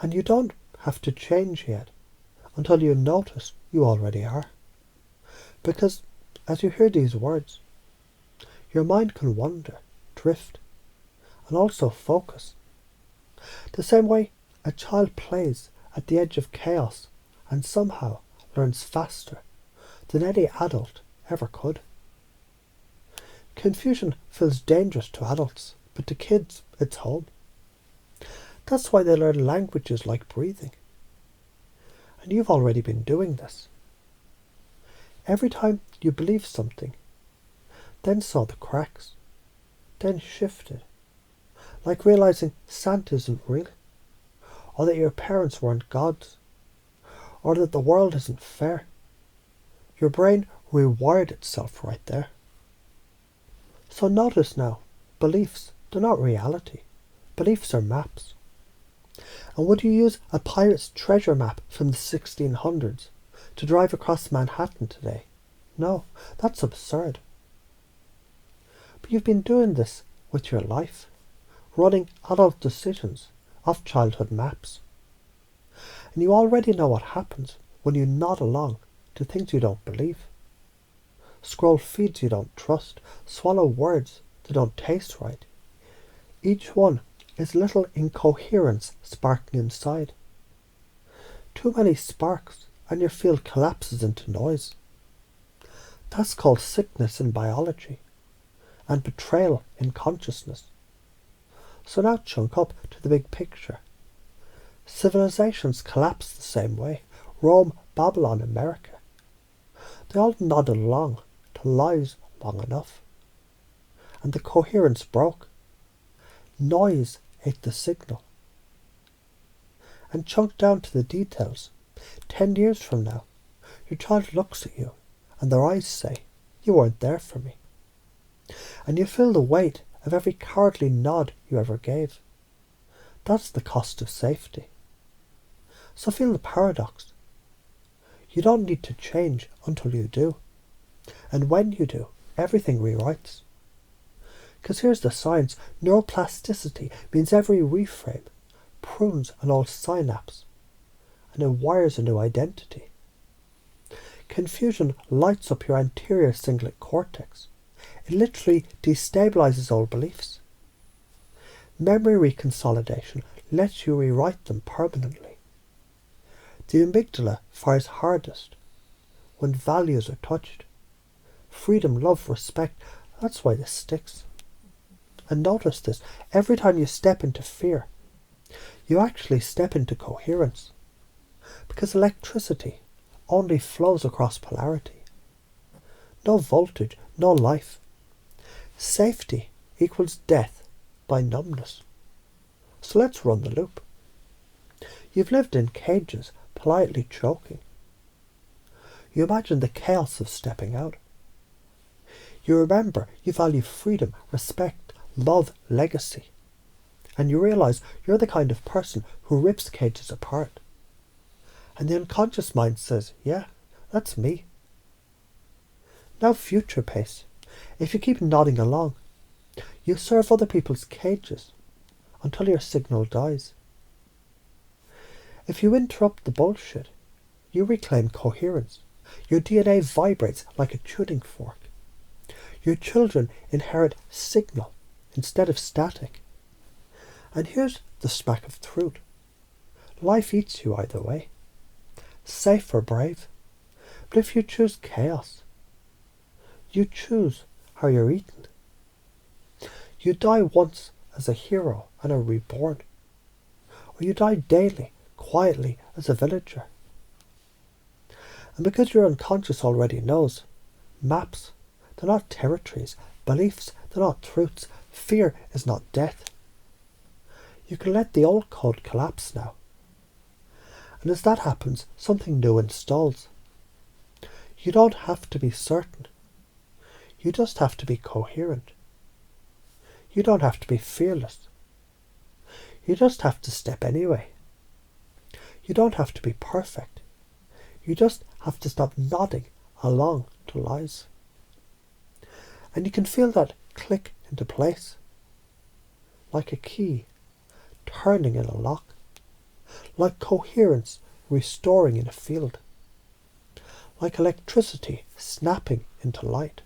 And you don't have to change yet until you notice you already are. Because as you hear these words, your mind can wander, drift, and also focus. The same way a child plays at the edge of chaos and somehow learns faster than any adult ever could. Confusion feels dangerous to adults, but to kids it's home. That's why they learn languages like breathing. And you've already been doing this. Every time you believe something, then saw the cracks, then shifted, like realizing Santa isn't real, or that your parents weren't gods, or that the world isn't fair. Your brain rewired itself right there. So notice now, beliefs, they're not reality. Beliefs are maps. And would you use a pirate's treasure map from the 1600s to drive across Manhattan today? No, that's absurd. But you've been doing this with your life, running adult decisions off childhood maps. And you already know what happens when you nod along to things you don't believe. Scroll feeds you don't trust, swallow words that don't taste right. Each one is little incoherence sparking inside. Too many sparks and your field collapses into noise. That's called sickness in biology and betrayal in consciousness. So now chunk up to the big picture. Civilizations collapse the same way. Rome, Babylon, America. They all nodded along to lies long enough. And the coherence broke. Noise ate the signal. And chunk down to the details. 10 years from now, your child looks at you and their eyes say, "You weren't there for me." And you feel the weight of every cowardly nod you ever gave. That's the cost of safety. So feel the paradox. You don't need to change until you do. And when you do, everything rewrites. Because here's the science. Neuroplasticity means every reframe prunes an old synapse and it wires a new identity. Confusion lights up your anterior cingulate cortex. It literally destabilizes old beliefs. Memory reconsolidation lets you rewrite them permanently. The amygdala fires hardest when values are touched. Freedom, love, respect, that's why this sticks. And notice this, every time you step into fear, you actually step into coherence. Because electricity only flows across polarity. No voltage, no life. Safety equals death by numbness. So let's run the loop. You've lived in cages, politely choking. You imagine the chaos of stepping out. You remember you value freedom, respect, love, legacy. And you realize you're the kind of person who rips cages apart. And the unconscious mind says, yeah, that's me. Now future pace. If you keep nodding along, you serve other people's cages until your signal dies. If you interrupt the bullshit, you reclaim coherence. Your DNA vibrates like a tuning fork. Your children inherit signal instead of static. And here's the smack of truth. Life eats you either way. Safe or brave. But if you choose chaos, you choose how you're eaten. You die once as a hero and are reborn. Or you die daily, quietly as a villager. And because your unconscious already knows, maps, they're not territories. Beliefs, they're not truths. Fear is not death. You can let the old code collapse now. And as that happens, something new installs. You don't have to be certain. You just have to be coherent. You don't have to be fearless. You just have to step anyway. You don't have to be perfect. You just have to stop nodding along to lies. And you can feel that click into place, like a key turning in a lock. like coherence restoring in a field, like electricity snapping into light.